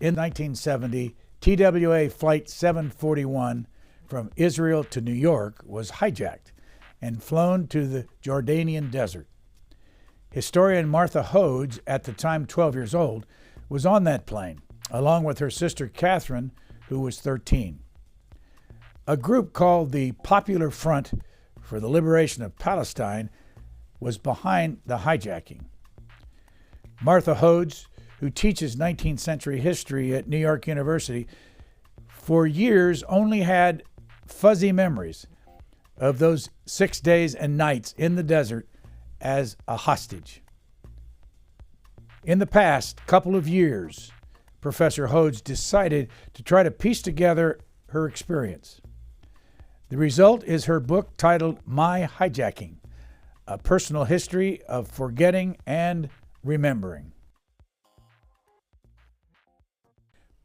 In 1970, TWA Flight 741 from Israel to New York was hijacked and flown to the Jordanian desert. Historian Martha Hodes, at the time 12 years old, was on that plane, along with her sister Catherine, who was 13. A group called the Popular Front for the Liberation of Palestine was behind the hijacking. Martha Hodes, who teaches 19th century history at New York University, for years only had fuzzy memories of those 6 days and nights in the desert as a hostage. In the past couple of years, Professor Hodes decided to try to piece together her experience. The result is her book titled My Hijacking, a personal history of forgetting and remembering.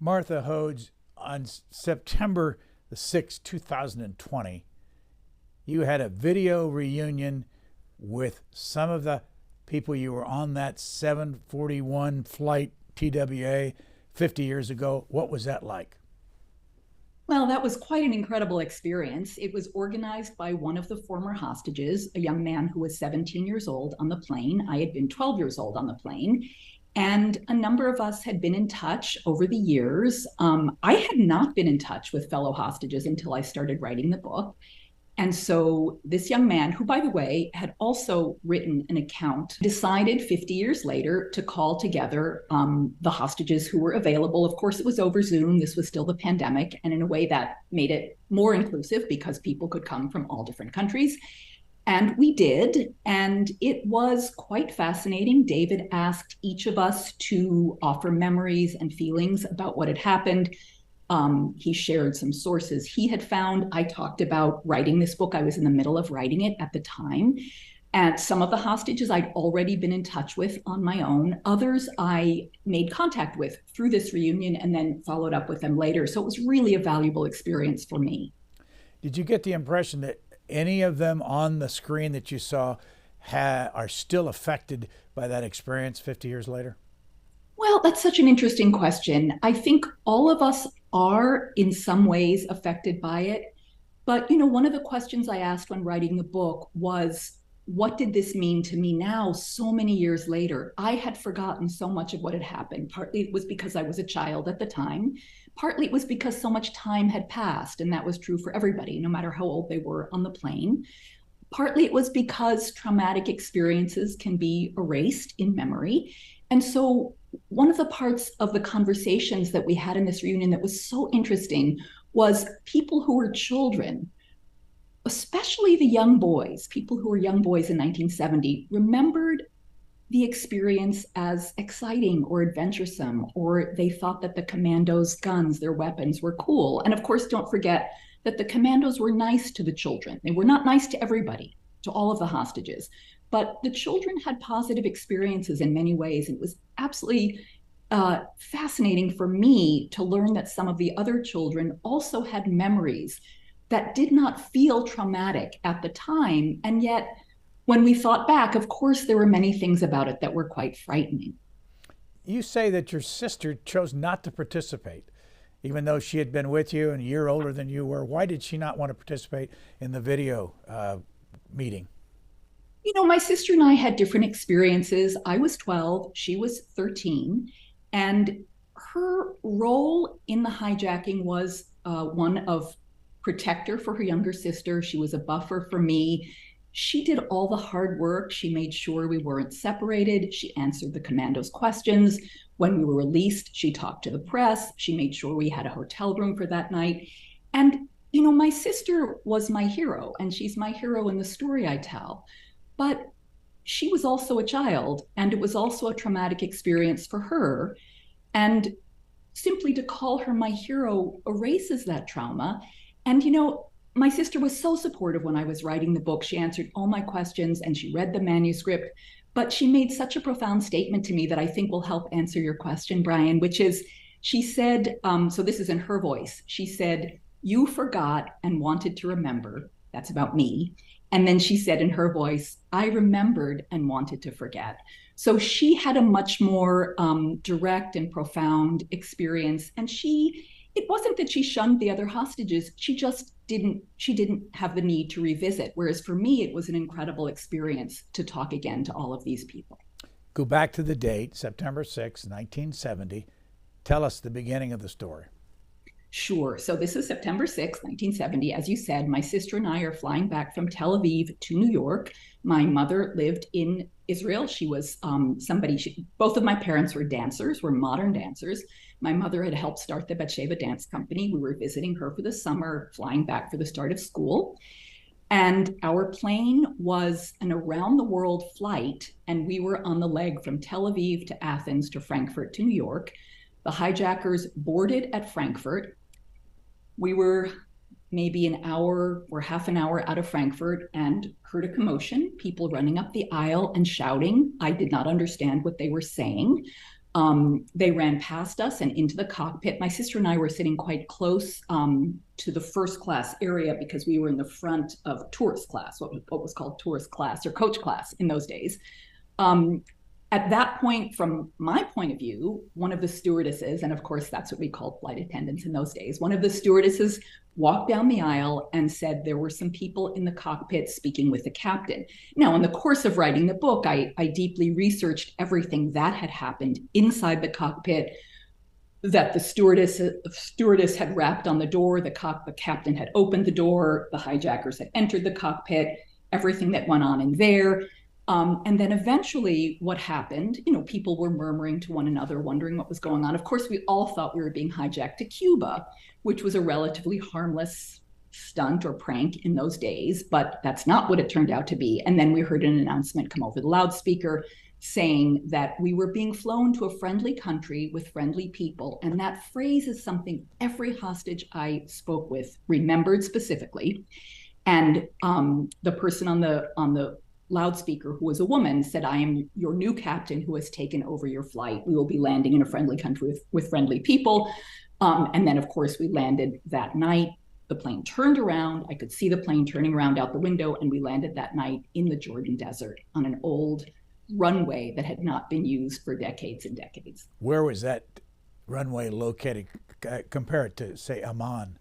Martha Hodes, on September the 6th, 2020, you had a video reunion with some of the people you were on that 741 flight TWA 50 years ago. What was that like? Well, that was quite an incredible experience. It was organized by one of the former hostages, a young man who was 17 years old on the plane. I had been 12 years old on the plane. And a number of us had been in touch over the years. I had not been in touch with fellow hostages until I started writing the book. And so this young man, who, by the way, had also written an account, decided 50 years later to call together the hostages who were available. Of course, it was over Zoom. This was still the pandemic, and in a way that made it more inclusive because people could come from all different countries. And we did, and it was quite fascinating. David asked each of us to offer memories and feelings about what had happened. He shared some sources he had found. I talked about writing this book. I was in the middle of writing it at the time. And some of the hostages I'd already been in touch with on my own. Others I made contact with through this reunion and then followed up with them later. So it was really a valuable experience for me. Did you get the impression that any of them on the screen that you saw are still affected by that experience 50 years later? Well, that's such an interesting question. I think all of us are in some ways affected by it. But, one of the questions I asked when writing the book was, what did this mean to me now, so many years later? I had forgotten so much of what had happened. Partly it was because I was a child at the time. Partly it was because so much time had passed, and that was true for everybody, no matter how old they were on the plane. Partly it was because traumatic experiences can be erased in memory. And so one of the parts of the conversations that we had in this reunion that was so interesting was people who were children, especially the young boys, people who were young boys in 1970, remembered the experience as exciting or adventuresome, or they thought that the commandos' guns, their weapons, were cool. And of course, don't forget that the commandos were nice to the children. They were not nice to everybody, to all of the hostages, but the children had positive experiences in many ways. And it was absolutely fascinating for me to learn that some of the other children also had memories that did not feel traumatic at the time. And yet, when we thought back, of course, there were many things about it that were quite frightening. You say that your sister chose not to participate, even though she had been with you and a year older than you were. Why did she not want to participate in the video meeting? My sister and I had different experiences. I was 12, she was 13, and her role in the hijacking was one of protector for her younger sister. She was a buffer for me. She did all the hard work. She made sure we weren't separated. She answered the commandos' questions. When we were released, she talked to the press. She made sure we had a hotel room for that night. And, my sister was my hero, and she's my hero in the story I tell. But she was also a child, and it was also a traumatic experience for her. And simply to call her my hero erases that trauma. And, my sister was so supportive when I was writing the book. She answered all my questions and she read the manuscript. But she made such a profound statement to me that I think will help answer your question, Brian, which is, she said, so this is in her voice, she said, "You forgot and wanted to remember," that's about me, And then she said in her voice, I remembered and wanted to forget. So she had a much more direct and profound experience. And it wasn't that she shunned the other hostages. She didn't have the need to revisit. Whereas for me, it was an incredible experience to talk again to all of these people. Go back to the date, September 6, 1970. Tell us the beginning of the story. Sure. So this is September 6, 1970. As you said, my sister and I are flying back from Tel Aviv to New York. My mother lived in Israel. She was both of my parents were dancers, were modern dancers. My mother had helped start the Batsheva Dance Company. We were visiting her for the summer, flying back for the start of school. And our plane was an around the world flight, and we were on the leg from Tel Aviv to Athens to Frankfurt to New York. The hijackers boarded at Frankfurt. We were maybe an hour or half an hour out of Frankfurt and heard a commotion, people running up the aisle and shouting. I did not understand what they were saying. They ran past us and into the cockpit. My sister and I were sitting quite close to the first class area because we were in the front of tourist class, what was called tourist class or coach class in those days. At that point, from my point of view, one of the stewardesses, and of course that's what we called flight attendants in those days, one of the stewardesses walked down the aisle and said there were some people in the cockpit speaking with the captain. Now, in the course of writing the book, I deeply researched everything that had happened inside the cockpit, that the stewardess had rapped on the door, the captain had opened the door, the hijackers had entered the cockpit, everything that went on in there. And then eventually what happened, people were murmuring to one another, wondering what was going on. Of course, we all thought we were being hijacked to Cuba, which was a relatively harmless stunt or prank in those days, but that's not what it turned out to be. And then we heard an announcement come over the loudspeaker saying that we were being flown to a friendly country with friendly people. And that phrase is something every hostage I spoke with remembered specifically. And the person on the loudspeaker, who was a woman, said, I am your new captain who has taken over your flight. We will be landing in a friendly country with friendly people. And then, of course, we landed that night. The plane turned around. I could see the plane turning around out the window, and we landed that night in the Jordan desert on an old runway that had not been used for decades and decades. Where was that runway located? Compare it to, say, Amman.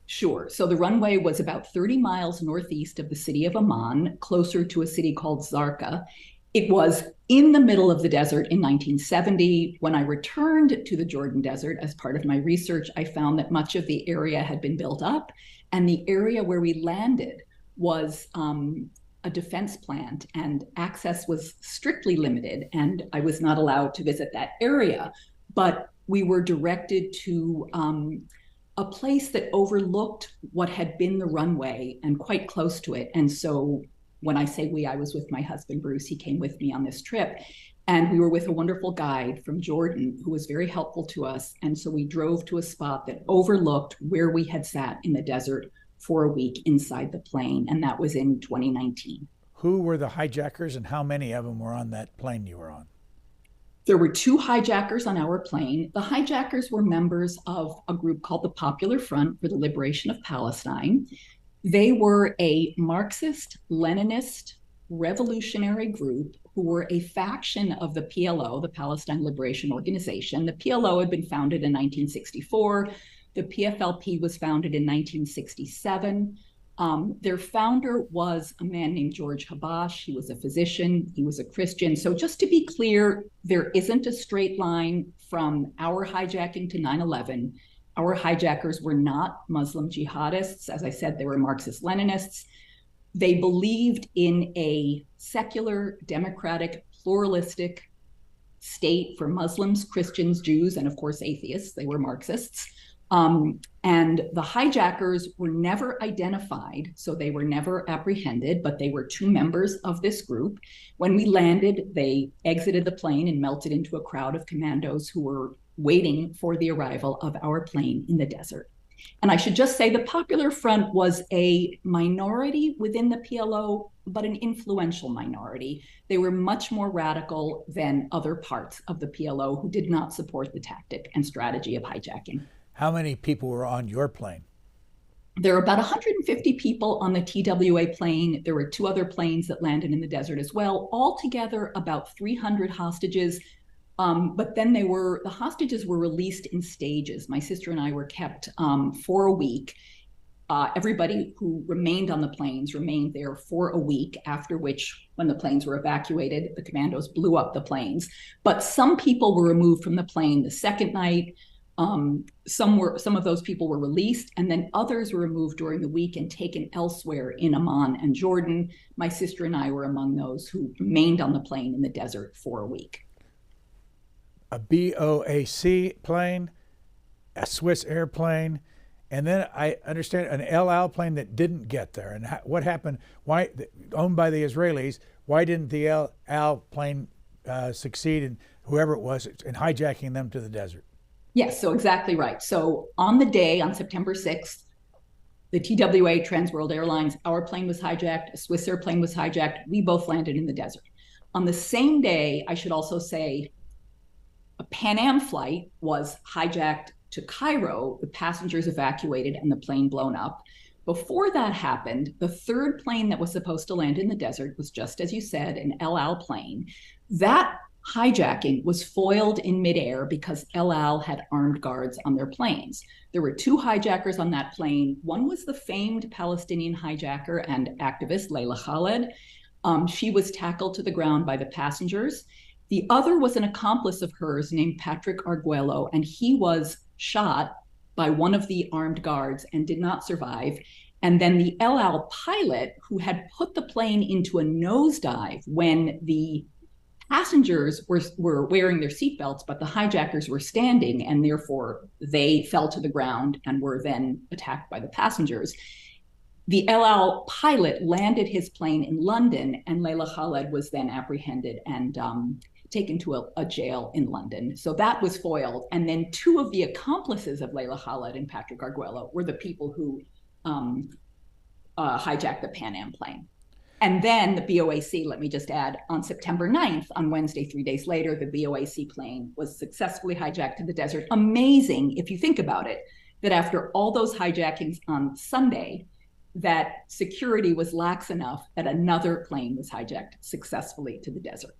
Sure. So the runway was about 30 miles northeast of the city of Amman, closer to a city called Zarqa. It was in the middle of the desert in 1970. When I returned to the Jordan desert as part of my research, I found that much of the area had been built up, and the area where we landed was a defense plant, and access was strictly limited, and I was not allowed to visit that area. But we were directed to a place that overlooked what had been the runway and quite close to it. And so when I say we, I was with my husband, Bruce. He came with me on this trip. And we were with a wonderful guide from Jordan who was very helpful to us. And so we drove to a spot that overlooked where we had sat in the desert for a week inside the plane. And that was in 2019. Who were the hijackers and how many of them were on that plane you were on? There were 2 hijackers on our plane. The hijackers were members of a group called the Popular Front for the Liberation of Palestine. They were a Marxist, Leninist, revolutionary group who were a faction of the PLO, the Palestine Liberation Organization. The PLO had been founded in 1964. The PFLP was founded in 1967. Their founder was a man named George Habash. He was a physician. He was a Christian. So just to be clear, there isn't a straight line from our hijacking to 9/11. Our hijackers were not Muslim jihadists. As I said, they were Marxist-Leninists. They believed in a secular, democratic, pluralistic state for Muslims, Christians, Jews, and of course, atheists. They were Marxists. And the hijackers were never identified, so they were never apprehended, but they were 2 members of this group. When we landed, they exited the plane and melted into a crowd of commandos who were waiting for the arrival of our plane in the desert. And I should just say the Popular Front was a minority within the PLO, but an influential minority. They were much more radical than other parts of the PLO who did not support the tactic and strategy of hijacking. How many people were on your plane? There were about 150 people on the TWA plane. There were 2 other planes that landed in the desert as well. Altogether, about 300 hostages. But then the hostages were released in stages. My sister and I were kept for a week. Everybody who remained on the planes remained there for a week, after which, when the planes were evacuated, the commandos blew up the planes. But some people were removed from the plane the second night. Some of those people were released, and then others were removed during the week and taken elsewhere in Amman and Jordan. My sister and I were among those who remained on the plane in the desert for a week. A BOAC plane, a Swiss airplane, and then I understand an El Al plane that didn't get there. And what happened? Why, owned by the Israelis, why didn't the El Al plane succeed in, whoever it was, in hijacking them to the desert? Yes, so exactly right. So on the day, on September 6th, the TWA, Trans World Airlines, our plane was hijacked, a Swiss airplane was hijacked. We both landed in the desert. On the same day, I should also say, a Pan Am flight was hijacked to Cairo, the passengers evacuated and the plane blown up. Before that happened, the 3rd plane that was supposed to land in the desert was, just as you said, an El Al plane. That hijacking was foiled in midair because El Al had armed guards on their planes. There were 2 hijackers on that plane. One was the famed Palestinian hijacker and activist Layla Khaled. She was tackled to the ground by the passengers. The other was an accomplice of hers named Patrick Arguello, and he was shot by one of the armed guards and did not survive. And then the El Al pilot, who had put the plane into a nosedive when the passengers were wearing their seatbelts, but the hijackers were standing, and therefore they fell to the ground and were then attacked by the passengers. The El Al pilot landed his plane in London, and Layla Khaled was then apprehended and taken to a jail in London. So that was foiled. And then 2 of the accomplices of Layla Khaled and Patrick Arguello were the people who hijacked the Pan Am plane. And then the BOAC, let me just add, on September 9th, on Wednesday, 3 days later, the BOAC plane was successfully hijacked to the desert. Amazing, if you think about it, that after all those hijackings on Sunday, that security was lax enough that another plane was hijacked successfully to the desert.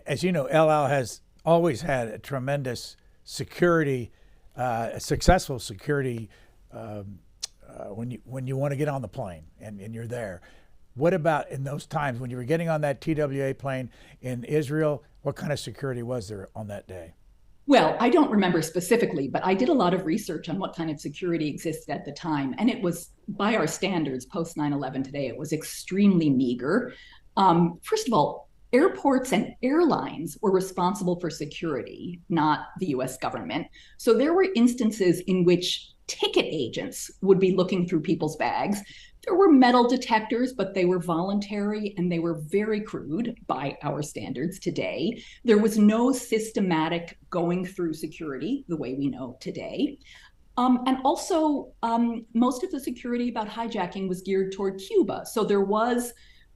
As you know, El Al has always had a tremendous security, successful security when you want to get on the plane and you're there. What about in those times when you were getting on that TWA plane in Israel? What kind of security was there on that day? Well, I don't remember specifically, but I did a lot of research on what kind of security existed at the time. And it was, by our standards, post 9/11 today, it was extremely meager. First of all, airports and airlines were responsible for security, not the US government. So there were instances in which ticket agents would be looking through people's bags. There were metal detectors, but they were voluntary and they were very crude by our standards today. There was no systematic going through security the way we know today. And also, most of the security about hijacking was geared toward Cuba. So there was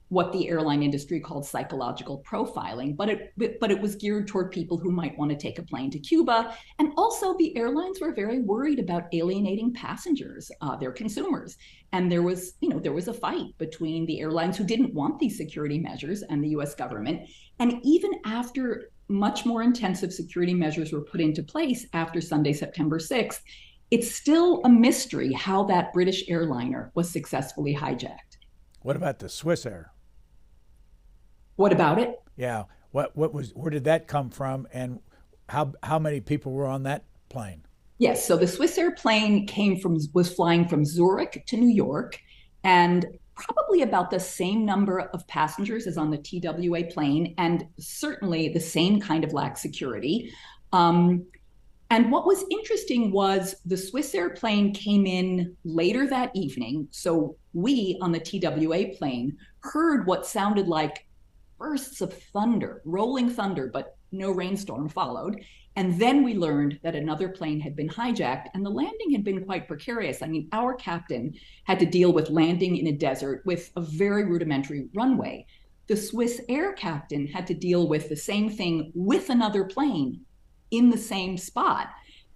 what the airline industry called psychological profiling, but it was geared toward people who might want to take a plane to Cuba. And also the airlines were very worried about alienating passengers, their consumers. And there was a fight between the airlines who didn't want these security measures and the US government. And even after much more intensive security measures were put into place after Sunday, September 6th, it's still a mystery how that British airliner was successfully hijacked. What about the Swiss Air? What about it? Yeah. Where did that come from, and how many people were on that plane? Yes, so the Swiss Air plane was flying from Zurich to New York, and probably about the same number of passengers as on the TWA plane, and certainly the same kind of lax security. And what was interesting was the Swiss Air plane came in later that evening. So we on the TWA plane heard what sounded like bursts of thunder, rolling thunder, but no rainstorm followed. And then we learned that another plane had been hijacked and the landing had been quite precarious. I mean, our captain had to deal with landing in a desert with a very rudimentary runway. The Swiss Air captain had to deal with the same thing with another plane in the same spot.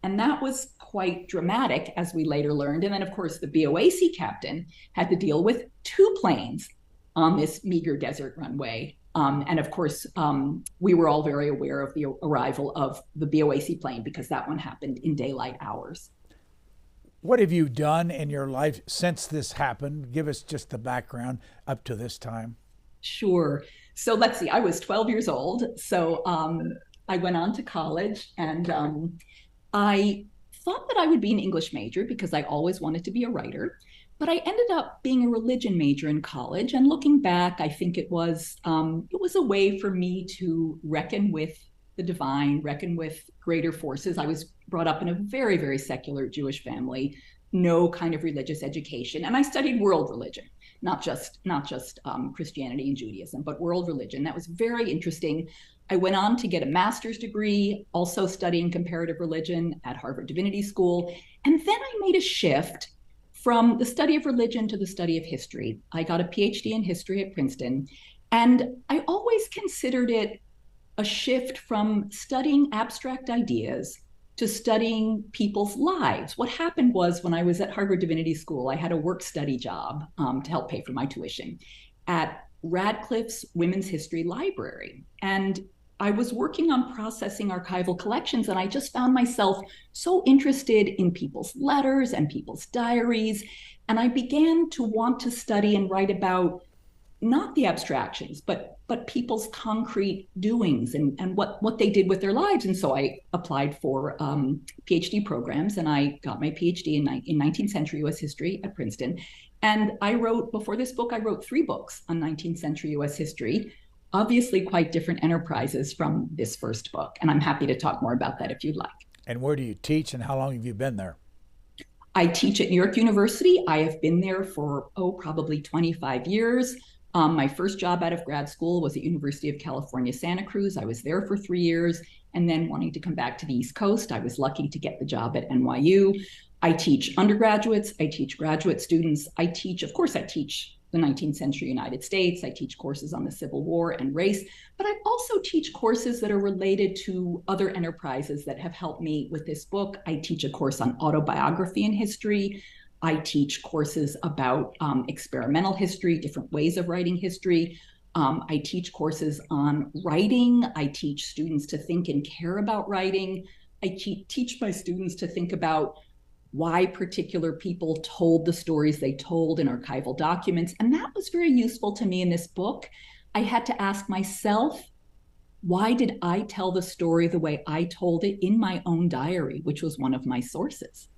And that was quite dramatic, as we later learned. And then, of course, the BOAC captain had to deal with two planes on this meager desert runway. And of course, we were all very aware of the arrival of the BOAC plane because that one happened in daylight hours. What have you done in your life since this happened? Give us just the background up to this time. Sure. So let's see, I was 12 years old. So I went on to college, and I thought that I would be an English major because I always wanted to be a writer. But I ended up being a religion major in college. And looking back, I think it was a way for me to reckon with the divine, reckon with greater forces. I was brought up in a very, very secular Jewish family, no kind of religious education. And I studied world religion, not just Christianity and Judaism, but world religion. That was very interesting. I went on to get a master's degree, also studying comparative religion at Harvard Divinity School. And then I made a shift from the study of religion to the study of history. I got a PhD in history at Princeton, and I always considered it a shift from studying abstract ideas to studying people's lives. What happened was, when I was at Harvard Divinity School, I had a work study job to help pay for my tuition at Radcliffe's Women's History Library. And I was working on processing archival collections, and I just found myself so interested in people's letters and people's diaries. And I began to want to study and write about not the abstractions, but people's concrete doings and what they did with their lives. And so I applied for PhD programs, and I got my PhD in 19th century US history at Princeton. And I wrote, before this book, I wrote 3 books on 19th century US history, obviously quite different enterprises from this first book. And I'm happy to talk more about that if you'd like. And where do you teach, and how long have you been there? I teach at New York University. I have been there for, probably 25 years. My first job out of grad school was at University of California, Santa Cruz. I was there for 3 years. And then, wanting to come back to the East Coast, I was lucky to get the job at NYU. I teach undergraduates. I teach graduate students. I teach the 19th century United States. I teach courses on the Civil War and race, but I also teach courses that are related to other enterprises that have helped me with this book. I teach a course on autobiography and history. I teach courses about experimental history, different ways of writing history. I teach courses on writing. I teach students to think and care about writing. I teach my students to think about why particular people told the stories they told in archival documents. And that was very useful to me in this book. I had to ask myself, why did I tell the story the way I told it in my own diary, which was one of my sources?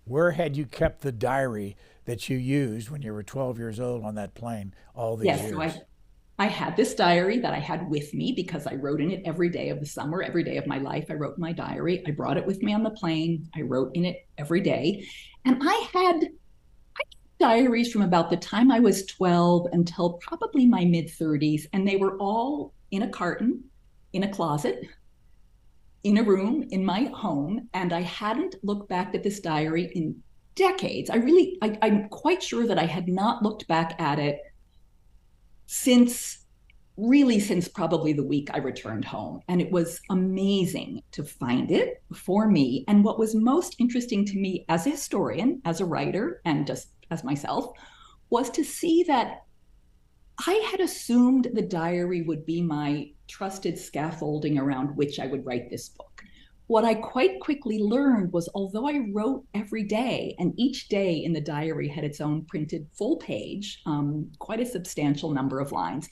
Where had you kept the diary that you used when you were 12 years old on that plane all these years? So I had this diary that I had with me because I wrote in it every day of the summer, every day of my life. I wrote in my diary. I brought it with me on the plane. I wrote in it every day. And I had diaries from about the time I was 12 until probably my mid-30s. And they were all in a carton, in a closet, in a room in my home. And I hadn't looked back at this diary in decades. I'm quite sure that I had not looked back at it since probably the week I returned home. And it was amazing to find it for me. And what was most interesting to me as a historian, as a writer, and just as myself, was to see that I had assumed the diary would be my trusted scaffolding around which I would write this book. What I quite quickly learned was, although I wrote every day, and each day in the diary had its own printed full page, quite a substantial number of lines,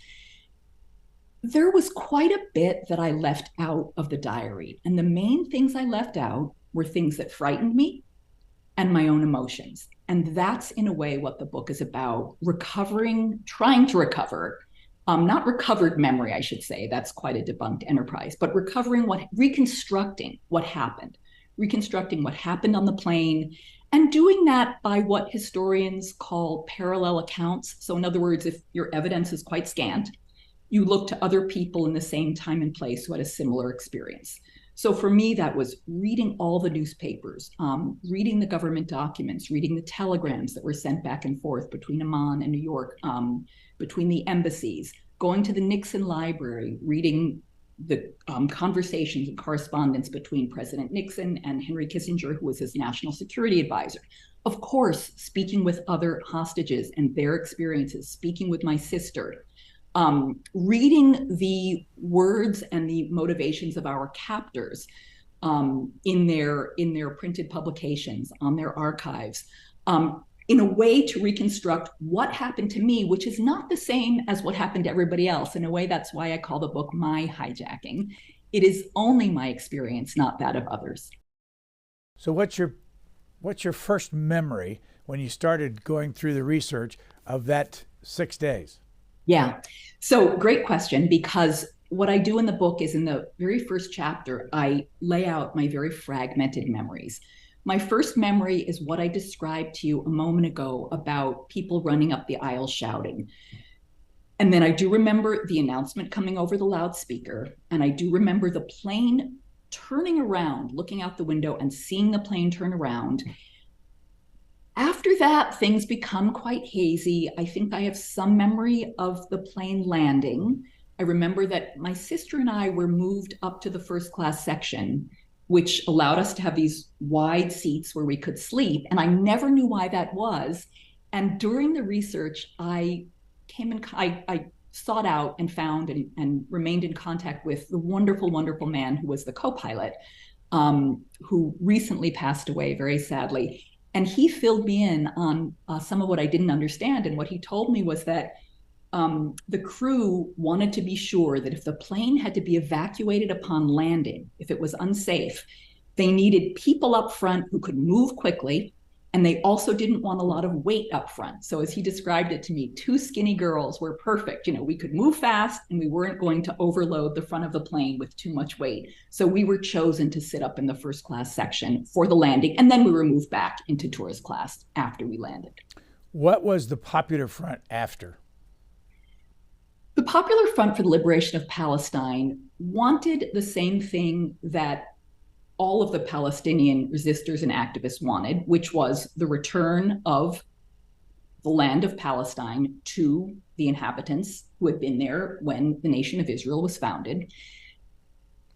there was quite a bit that I left out of the diary. And the main things I left out were things that frightened me and my own emotions. And that's, in a way, what the book is about: trying to recover, not recovered memory, I should say, that's quite a debunked enterprise, but reconstructing what happened on the plane, and doing that by what historians call parallel accounts. So in other words, if your evidence is quite scant, you look to other people in the same time and place who had a similar experience. So for me, that was reading all the newspapers, reading the government documents, reading the telegrams that were sent back and forth between Amman and New York, between the embassies, going to the Nixon Library, reading the conversations and correspondence between President Nixon and Henry Kissinger, who was his national security advisor. Of course, speaking with other hostages and their experiences, speaking with my sister, reading the words and the motivations of our captors in their printed publications, on their archives, in a way to reconstruct what happened to me, which is not the same as what happened to everybody else. In a way, that's why I call the book My Hijacking. It is only my experience, not that of others. So what's your first memory when you started going through the research of that 6 days? Yeah, so great question, because what I do in the book is in the very first chapter, I lay out my very fragmented memories. My first memory is what I described to you a moment ago about people running up the aisle shouting. And then I do remember the announcement coming over the loudspeaker. And I do remember the plane turning around, looking out the window and seeing the plane turn around. After that, things become quite hazy. I think I have some memory of the plane landing. I remember that my sister and I were moved up to the first class section, which allowed us to have these wide seats where we could sleep. And I never knew why that was. And during the research, I sought out and found and remained in contact with the wonderful, wonderful man who was the co-pilot, who recently passed away very sadly. And he filled me in on some of what I didn't understand. And what he told me was that the crew wanted to be sure that if the plane had to be evacuated upon landing, if it was unsafe, they needed people up front who could move quickly, and they also didn't want a lot of weight up front. So as he described it to me, two skinny girls were perfect. You know, we could move fast and we weren't going to overload the front of the plane with too much weight. So we were chosen to sit up in the first class section for the landing, and then we were moved back into tourist class after we landed. What was the Popular Front after? The Popular Front for the Liberation of Palestine wanted the same thing that all of the Palestinian resistors and activists wanted, which was the return of the land of Palestine to the inhabitants who had been there when the nation of Israel was founded.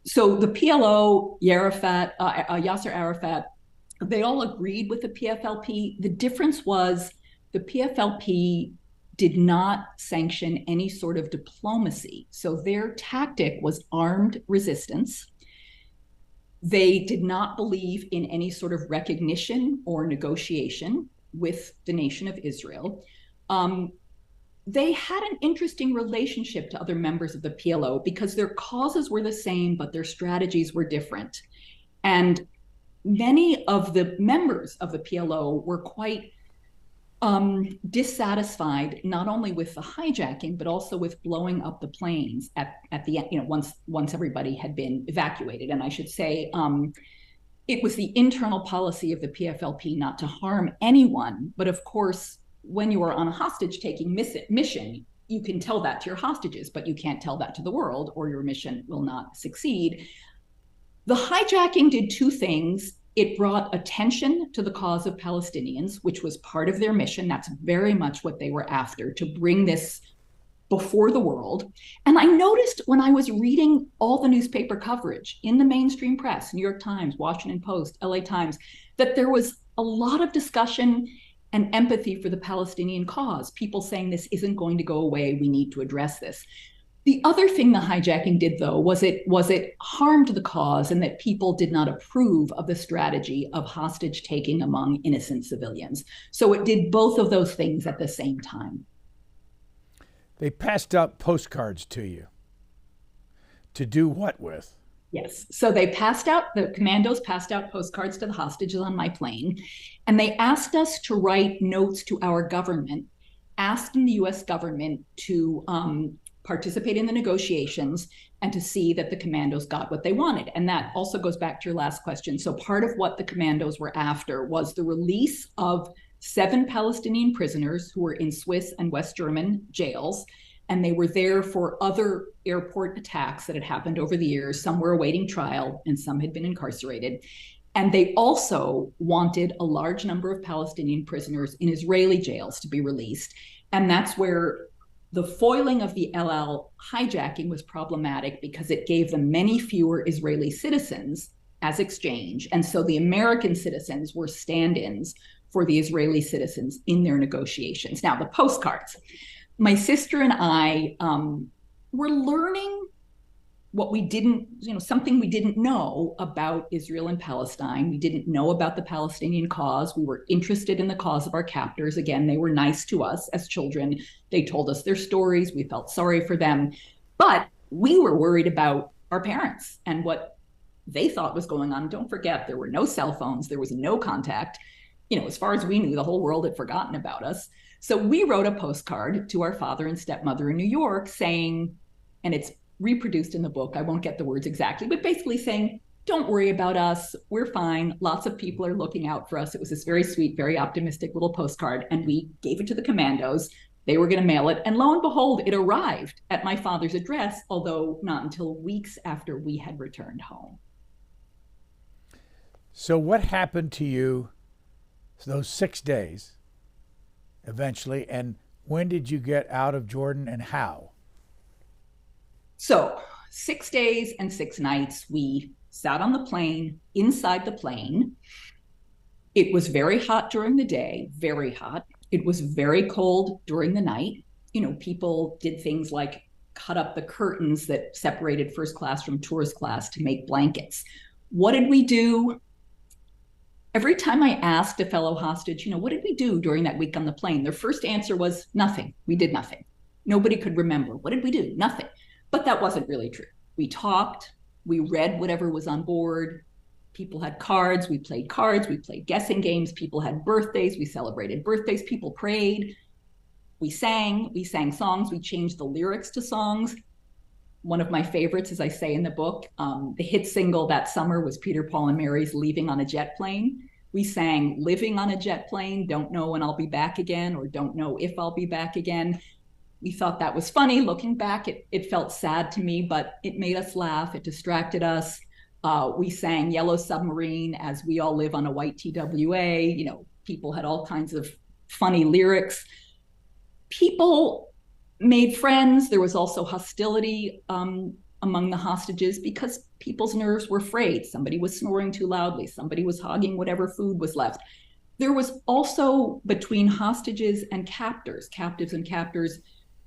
So the PLO, Yasser Arafat, they all agreed with the PFLP. The difference was the PFLP did not sanction any sort of diplomacy. So their tactic was armed resistance. They did not believe in any sort of recognition or negotiation with the nation of Israel. They had an interesting relationship to other members of the PLO because their causes were the same, but their strategies were different. And many of the members of the PLO were quite dissatisfied, not only with the hijacking, but also with blowing up the planes at the end, once everybody had been evacuated. And I should say, it was the internal policy of the PFLP not to harm anyone. But of course, when you are on a hostage-taking mission, you can tell that to your hostages, but you can't tell that to the world, or your mission will not succeed. The hijacking did two things. It brought attention to the cause of Palestinians, which was part of their mission. That's very much what they were after, to bring this before the world. And I noticed when I was reading all the newspaper coverage in the mainstream press, New York Times, Washington Post, LA Times, that there was a lot of discussion and empathy for the Palestinian cause. People saying this isn't going to go away, we need to address this. The other thing the hijacking did, though, was it harmed the cause, and that people did not approve of the strategy of hostage taking among innocent civilians. So it did both of those things at the same time. They passed out postcards to you. To do what with? Yes. So the commandos passed out postcards to the hostages on my plane, and they asked us to write notes to our government, asking the US government to participate in the negotiations and to see that the commandos got what they wanted. And that also goes back to your last question. So part of what the commandos were after was the release of 7 Palestinian prisoners who were in Swiss and West German jails. And they were there for other airport attacks that had happened over the years. Some were awaiting trial and some had been incarcerated. And they also wanted a large number of Palestinian prisoners in Israeli jails to be released. And that's where the foiling of the El Al hijacking was problematic because it gave them many fewer Israeli citizens as exchange. And so the American citizens were stand-ins for the Israeli citizens in their negotiations. Now, the postcards. My sister and I were learning what we didn't, something we didn't know about Israel and Palestine. We didn't know about the Palestinian cause. We were interested in the cause of our captors. Again, they were nice to us as children. They told us their stories. We felt sorry for them. But we were worried about our parents and what they thought was going on. Don't forget, there were no cell phones. There was no contact. As far as we knew, the whole world had forgotten about us. So we wrote a postcard to our father and stepmother in New York saying, and it's reproduced in the book, I won't get the words exactly, but basically saying, don't worry about us. We're fine. Lots of people are looking out for us. It was this very sweet, very optimistic little postcard. And we gave it to the commandos. They were going to mail it. And lo and behold, it arrived at my father's address, although not until weeks after we had returned home. So what happened to you those 6 days eventually, and when did you get out of Jordan and how? So 6 days and 6 nights, we sat on the plane, inside the plane. It was very hot during the day, very hot. It was very cold during the night. People did things like cut up the curtains that separated first class from tourist class to make blankets. What did we do? Every time I asked a fellow hostage, what did we do during that week on the plane? Their first answer was nothing. We did nothing. Nobody could remember. What did we do? Nothing. But that wasn't really true. We talked, we read whatever was on board. People had cards, we played guessing games. People had birthdays, we celebrated birthdays. People prayed, we sang songs, we changed the lyrics to songs. One of my favorites, as I say in the book, the hit single that summer was Peter, Paul, and Mary's Leaving on a Jet Plane. We sang Living on a Jet Plane, Don't Know When I'll Be Back Again, or Don't Know If I'll Be Back Again. We thought that was funny. Looking back, it felt sad to me, but it made us laugh. It distracted us. We sang Yellow Submarine as We All Live on a White TWA. People had all kinds of funny lyrics. People made friends. There was also hostility among the hostages because people's nerves were frayed. Somebody was snoring too loudly. Somebody was hogging whatever food was left. There was also, between hostages and captives and captors,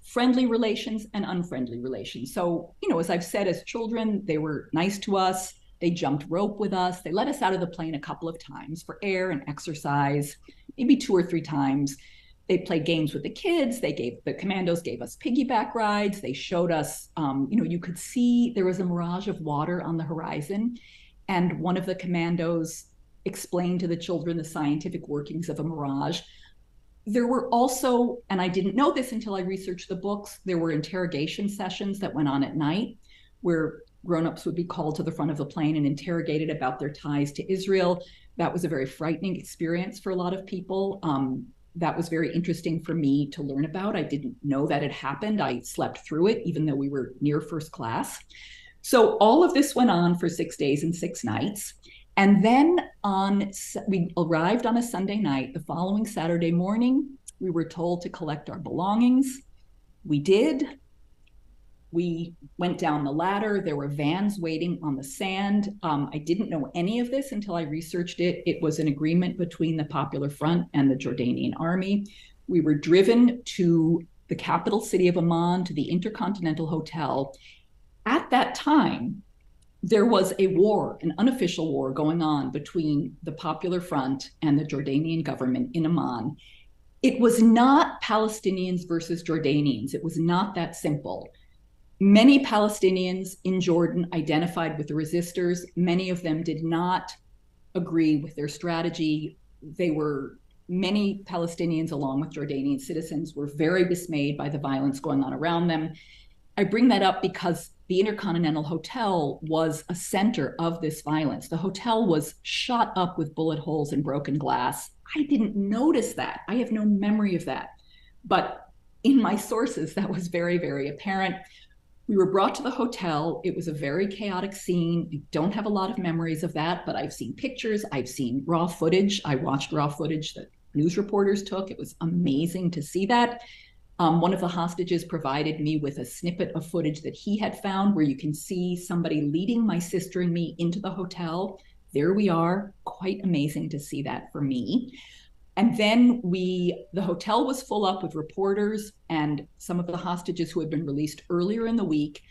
friendly relations and unfriendly relations. So, as I've said, as children, they were nice to us. They jumped rope with us. They let us out of the plane a couple of times for air and exercise, maybe 2 or 3 times. They played games with the kids. The commandos gave us piggyback rides. They showed us, you could see there was a mirage of water on the horizon. And one of the commandos explained to the children the scientific workings of a mirage. There were also, and I didn't know this until I researched the books, there were interrogation sessions that went on at night where grown-ups would be called to the front of the plane and interrogated about their ties to Israel. That was a very frightening experience for a lot of people. That was very interesting for me to learn about. I didn't know that it happened. I slept through it, even though we were near first class. So all of this went on for 6 days and 6 nights. And then we arrived on a Sunday night. The following Saturday morning, we were told to collect our belongings. We did. We went down the ladder. There were vans waiting on the sand. I didn't know any of this until I researched it. It was an agreement between the Popular Front and the Jordanian army. We were driven to the capital city of Amman, to the Intercontinental Hotel. At that time, there was a war, an unofficial war going on between the Popular Front and the Jordanian government in Amman. It was not Palestinians versus Jordanians. It was not that simple. Many Palestinians in Jordan identified with the resistors. Many of them did not agree with their strategy. Many Palestinians, along with Jordanian citizens, were very dismayed by the violence going on around them. I bring that up because the Intercontinental Hotel was a center of this violence. The hotel was shot up with bullet holes and broken glass. I didn't notice that. I have no memory of that. But in my sources, that was very, very apparent. We were brought to the hotel. It was a very chaotic scene. I don't have a lot of memories of that, but I've seen pictures. I've seen raw footage. I watched raw footage that news reporters took. It was amazing to see that. One of the hostages provided me with a snippet of footage that he had found where you can see somebody leading my sister and me into the hotel. There we are. Quite amazing to see that for me. And then the hotel was full up with reporters and some of the hostages who had been released earlier in the week.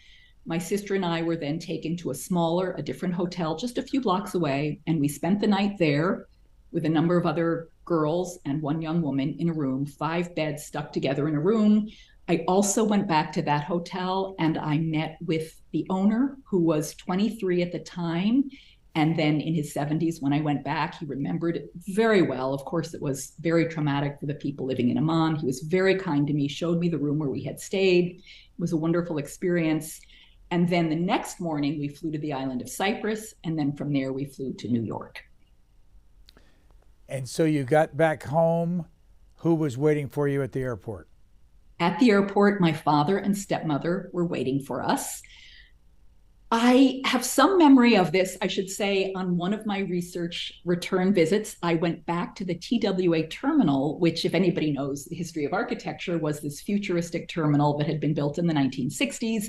My sister and I were then taken to a different hotel just a few blocks away, and we spent the night there with a number of other girls and one young woman in a room, 5 beds stuck together in a room. I also went back to that hotel and I met with the owner, who was 23 at the time. And then in his 70s, when I went back, he remembered it very well. Of course, it was very traumatic for the people living in Amman. He was very kind to me, showed me the room where we had stayed. It was a wonderful experience. And then the next morning, we flew to the island of Cyprus. And then from there, we flew to New York. And so you got back home. Who was waiting for you at the airport? At the airport, my father and stepmother were waiting for us. I have some memory of this. I should say on one of my research return visits, I went back to the TWA terminal, which, if anybody knows the history of architecture, was this futuristic terminal that had been built in the 1960s,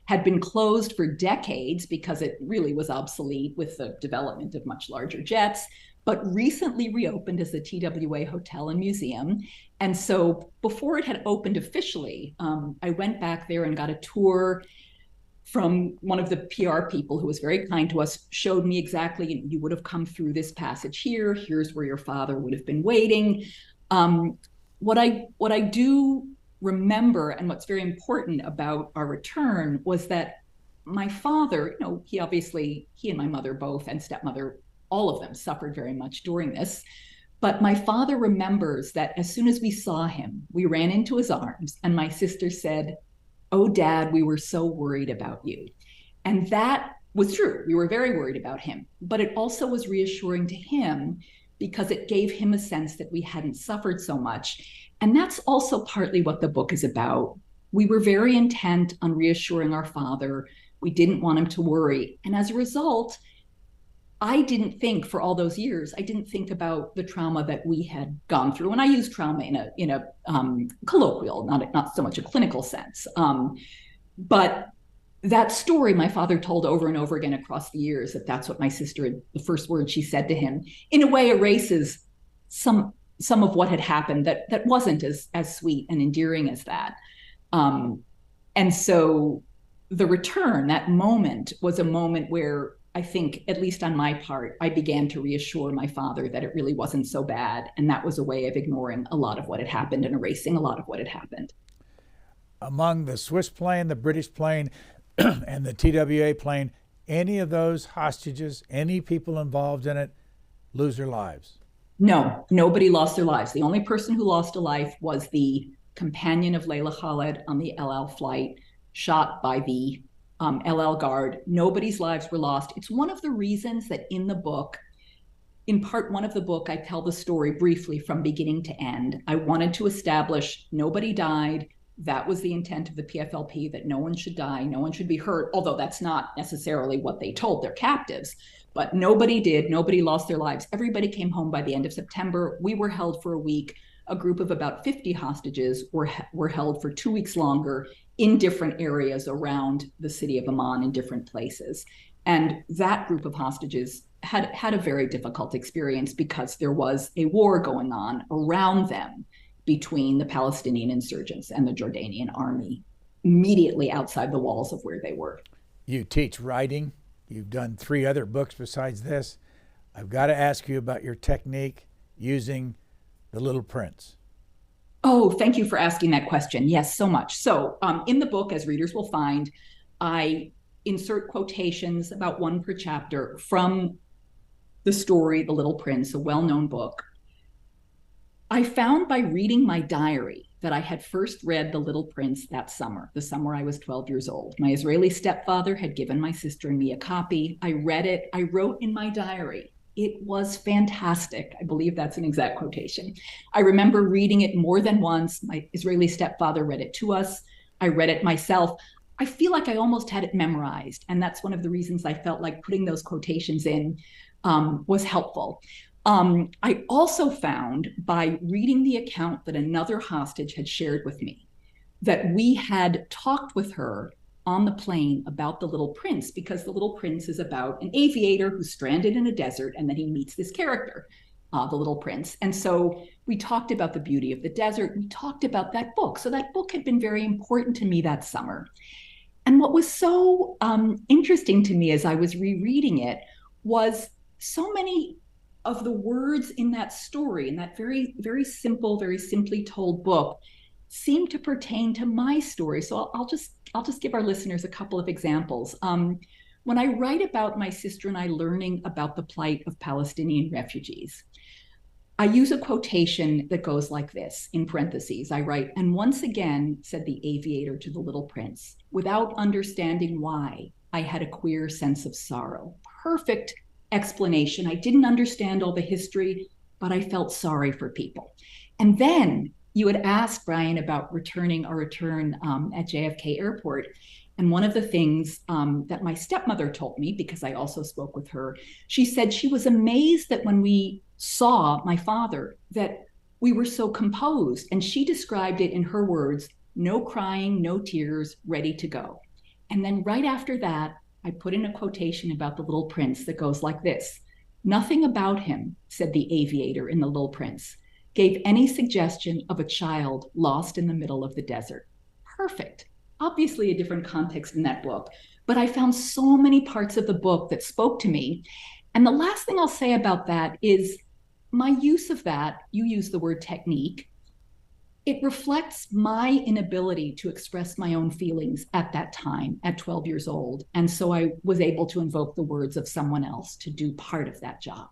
had been closed for decades because it really was obsolete with the development of much larger jets, but recently reopened as the TWA Hotel and Museum. And so before it had opened officially, I went back there and got a tour from one of the PR people who was very kind to us, showed me exactly, you would have come through this passage here, here's where your father would have been waiting. What I do remember, and what's very important about our return, was that my father, he and my mother both, and stepmother, all of them suffered very much during this. But my father remembers that as soon as we saw him, we ran into his arms, and my sister said, "Oh, Dad, we were so worried about you." And that was true. We were very worried about him. But it also was reassuring to him because it gave him a sense that we hadn't suffered so much. And that's also partly what the book is about. We were very intent on reassuring our father. We didn't want him to worry. And as a result, I didn't think for all those years, I didn't think about the trauma that we had gone through. And I use trauma in a colloquial, not so much a clinical sense. But that story my father told over and over again across the years, that's what my sister, the first word she said to him, in a way erases some of what had happened that wasn't as sweet and endearing as that. And so the return, that moment, was a moment where I think, at least on my part, I began to reassure my father that it really wasn't so bad. And that was a way of ignoring a lot of what had happened and erasing a lot of what had happened. Among the Swiss plane, the British plane, and the TWA plane, any of those hostages, any people involved in it, lose their lives? No, nobody lost their lives. The only person who lost a life was the companion of Layla Khaled on the El Al flight, shot by the El Al guard. Nobody's lives were lost. It's one of the reasons that in the book, in part one of the book, I tell the story briefly from beginning to end. I wanted to establish nobody died. That was the intent of the PFLP, that no one should die, no one should be hurt, although that's not necessarily what they told their captives. But nobody did. Nobody lost their lives. Everybody came home by the end of September. We were held for a week. A group of about 50 hostages were held for 2 weeks longer in different areas around the city of Amman, in different places. And that group of hostages had a very difficult experience because there was a war going on around them between the Palestinian insurgents and the Jordanian army immediately outside the walls of where they were. You teach writing. You've done 3 other books besides this. I've got to ask you about your technique using The Little Prince. Oh, thank you for asking that question. Yes, so much. So in the book, as readers will find, I insert quotations, about 1 per chapter, from the story, The Little Prince, a well-known book. I found by reading my diary that I had first read The Little Prince that summer, the summer I was 12 years old. My Israeli stepfather had given my sister and me a copy. I read it. I wrote in my diary, "It was fantastic." I believe that's an exact quotation. I remember reading it more than once. My Israeli stepfather read it to us. I read it myself. I feel like I almost had it memorized. And that's one of the reasons I felt like putting those quotations in was helpful. I also found by reading the account that another hostage had shared with me, that we had talked with her on the plane about The Little Prince, because The Little Prince is about an aviator who's stranded in a desert, and then he meets this character, The Little Prince. And so we talked about the beauty of the desert. We talked about that book. So that book had been very important to me that summer. And what was so interesting to me as I was rereading it was so many of the words in that story, in that very, very simple, very simply told book, seemed to pertain to my story. So I'll just give our listeners a couple of examples. When I write about my sister and I learning about the plight of Palestinian refugees, I use a quotation that goes like this, in parentheses. I write, "And once again, said the aviator to the little prince, without understanding why, I had a queer sense of sorrow." Perfect explanation. I didn't understand all the history, but I felt sorry for people. And then you had asked, Brian, about our return at JFK Airport. And one of the things that my stepmother told me, because I also spoke with her, she said she was amazed that when we saw my father, that we were so composed. And she described it in her words, no crying, no tears, ready to go. And then right after that, I put in a quotation about the Little Prince that goes like this: "Nothing about him," said the aviator in The Little Prince, "gave any suggestion of a child lost in the middle of the desert." Perfect. Obviously a different context in that book, but I found so many parts of the book that spoke to me. And the last thing I'll say about that is my use of that, you use the word technique, it reflects my inability to express my own feelings at that time, at 12 years old. And so I was able to invoke the words of someone else to do part of that job.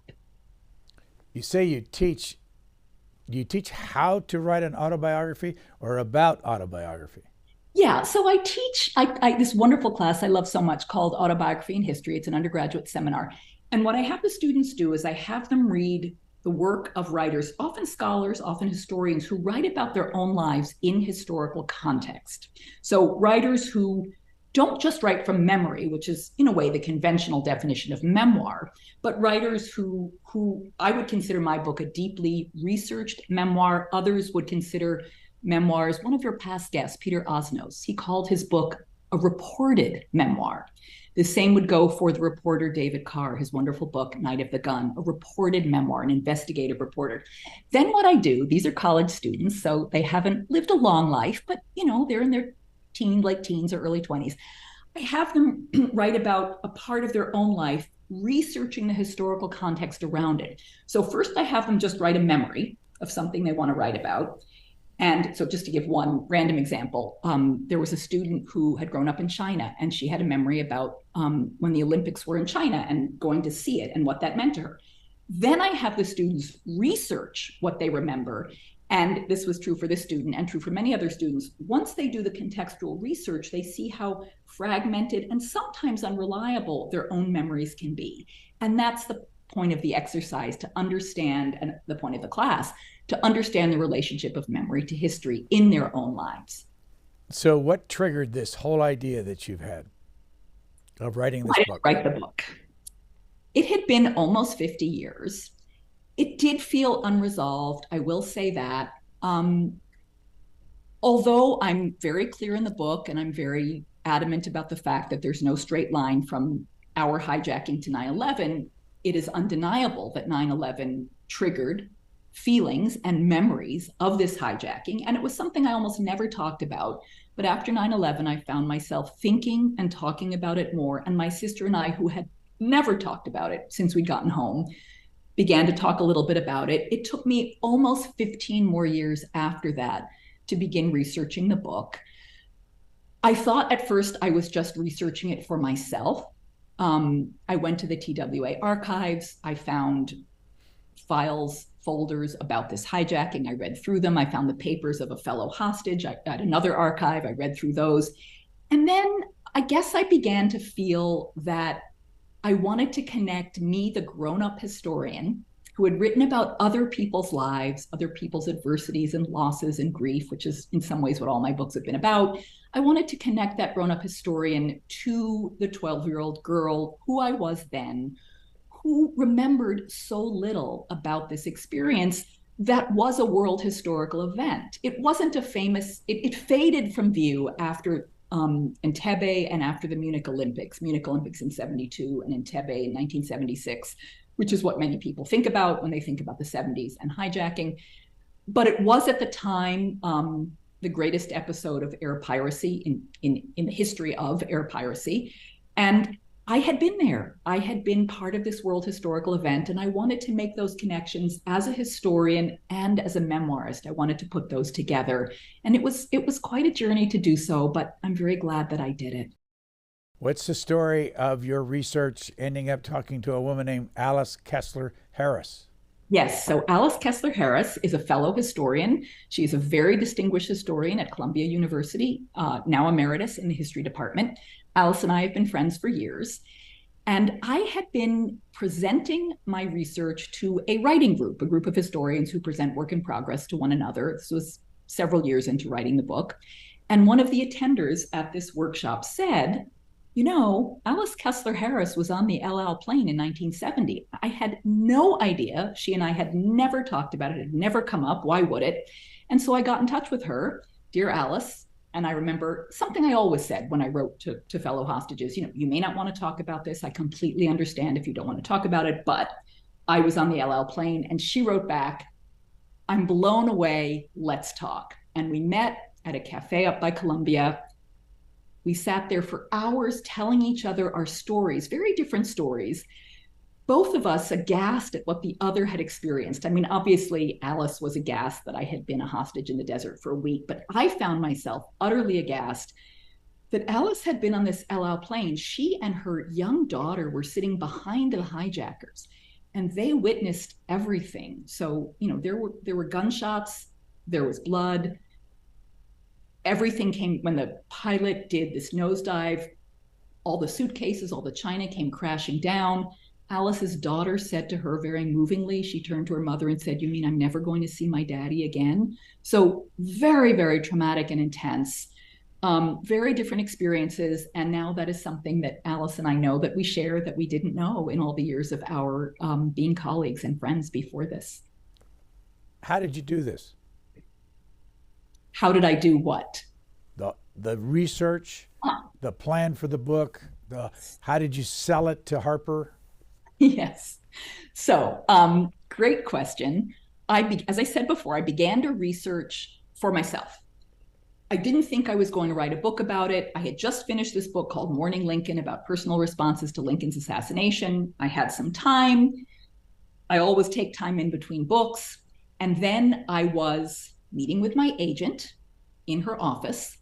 You say do you teach how to write an autobiography or about autobiography? Yeah, so I teach this wonderful class I love so much called Autobiography and History. It's an undergraduate seminar. And what I have the students do is I have them read the work of writers, often scholars, often historians, who write about their own lives in historical context. So writers who don't just write from memory, which is in a way the conventional definition of memoir, but writers who I would consider my book a deeply researched memoir. Others would consider memoirs. One of your past guests, Peter Osnos, he called his book a reported memoir. The same would go for the reporter David Carr, his wonderful book, Night of the Gun, a reported memoir, an investigative reporter. Then what I do, these are college students, so they haven't lived a long life, but they're in their late teens or early 20s. I have them write about a part of their own life, researching the historical context around it. So first I have them just write a memory of something they want to write about. And so just to give one random example, there was a student who had grown up in China, and she had a memory about when the Olympics were in China and going to see it and what that meant to her. Then I have the students research what they remember. And this was true for this student and true for many other students. Once they do the contextual research, they see how fragmented and sometimes unreliable their own memories can be. And that's the point of the exercise, to understand, and the point of the class, to understand the relationship of memory to history in their own lives. So what triggered this whole idea that you've had of writing this book? Write the book. It had been almost 50 years. It did feel unresolved, I will say that. Although I'm very clear in the book, and I'm very adamant about the fact that there's no straight line from our hijacking to 9/11, it is undeniable that 9/11 triggered feelings and memories of this hijacking. And it was something I almost never talked about. But after 9/11, I found myself thinking and talking about it more. And my sister and I, who had never talked about it since we'd gotten home, began to talk a little bit about it. It took me almost 15 more years after that to begin researching the book. I thought at first I was just researching it for myself. I went to the TWA archives. I found files, folders about this hijacking. I read through them. I found the papers of a fellow hostage at another archive. I read through those. And then I guess I began to feel that I wanted to connect me, the grown-up historian, who had written about other people's lives, other people's adversities and losses and grief, which is in some ways what all my books have been about. I wanted to connect that grown-up historian to the 12-year-old girl who I was then, who remembered so little about this experience, that was a world historical event. It wasn't a famous, it faded from view after Entebbe and after the Munich Olympics in 72 and Entebbe in 1976, which is what many people think about when they think about the 70s and hijacking. But it was at the time the greatest episode of air piracy in the history of air piracy. And I had been there. I had been part of this world historical event, and I wanted to make those connections as a historian and as a memoirist. I wanted to put those together. And it was quite a journey to do so, but I'm very glad that I did it. What's the story of your research ending up talking to a woman named Alice Kessler Harris? Yes, so Alice Kessler Harris is a fellow historian. She is a very distinguished historian at Columbia University, now emeritus in the history department. Alice and I have been friends for years. And I had been presenting my research to a writing group, a group of historians who present work in progress to one another. This was several years into writing the book. And one of the attenders at this workshop said, you know, Alice Kessler Harris was on the El Al plane in 1970. I had no idea. She and I had never talked about it. It had never come up. Why would it? And so I got in touch with her. Dear Alice, and I remember something I always said when I wrote to fellow hostages, you know, you may not want to talk about this. I completely understand if you don't want to talk about it, but I was on the El Al plane. And she wrote back, I'm blown away. Let's talk. And we met at a cafe up by Columbia. We sat there for hours telling each other our stories, very different stories, both of us aghast at what the other had experienced. I mean, obviously, Alice was aghast that I had been a hostage in the desert for a week, but I found myself utterly aghast that Alice had been on this El Al plane. She and her young daughter were sitting behind the hijackers, and they witnessed everything. So, you know, there were gunshots, there was blood. Everything came when the pilot did this nosedive. All the suitcases, all the china came crashing down. Alice's daughter said to her very movingly, she turned to her mother and said, you mean I'm never going to see my daddy again? So very, very traumatic and intense, very different experiences. And now that is something that Alice and I know that we share that we didn't know in all the years of our being colleagues and friends before this. How did you do this? How did I do what? The research, the plan for the book, how did you sell it to Harper? Yes. So, great question. As I said before, I began to research for myself. I didn't think I was going to write a book about it. I had just finished this book called Mourning Lincoln about personal responses to Lincoln's assassination. I had some time. I always take time in between books. And then I was meeting with my agent in her office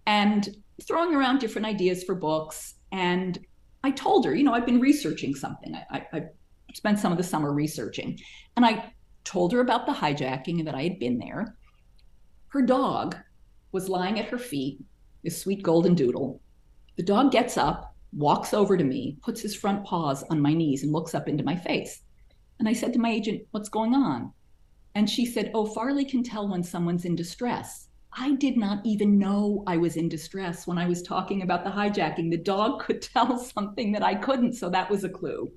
and throwing around different ideas for books. And I told her, you know, I've been researching something. I spent some of the summer researching. And I told her about the hijacking and that I had been there. Her dog was lying at her feet, this sweet golden doodle. The dog gets up, walks over to me, puts his front paws on my knees and looks up into my face. And I said to my agent, what's going on? And she said, oh, Farley can tell when someone's in distress. I did not even know I was in distress when I was talking about the hijacking. The dog could tell something that I couldn't, so that was a clue.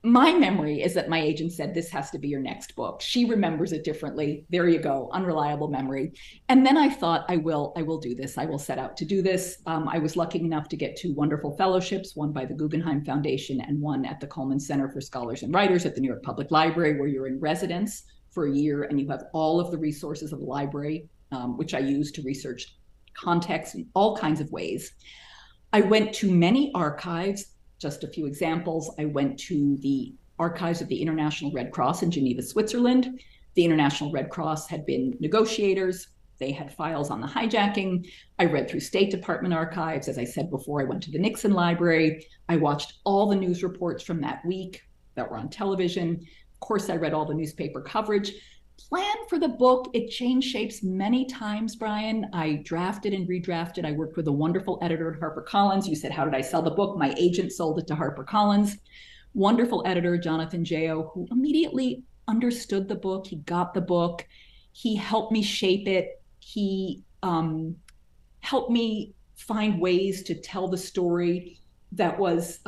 My memory is that my agent said, this has to be your next book. She remembers it differently. There you go, unreliable memory. And then I thought, I will do this. I will set out to do this. I was lucky enough to get 2 wonderful fellowships, one by the Guggenheim Foundation and one at the Coleman Center for Scholars and Writers at the New York Public Library, where you're in residence for a year and you have all of the resources of the library, which I use to research context in all kinds of ways. I went to many archives. Just a few examples. I went to the archives of the International Red Cross in Geneva, Switzerland. The International Red Cross had been negotiators. They had files on the hijacking. I read through State Department archives. As I said before, I went to the Nixon Library. I watched all the news reports from that week that were on television. Of course, I read all the newspaper coverage. Plan for the book, it changed shapes many times, Brian. I drafted and redrafted. I worked with a wonderful editor at HarperCollins. You said, how did I sell the book? My agent sold it to HarperCollins. Wonderful editor, Jonathan Jao, who immediately understood the book. He got the book. He helped me shape it. He helped me find ways to tell the story that was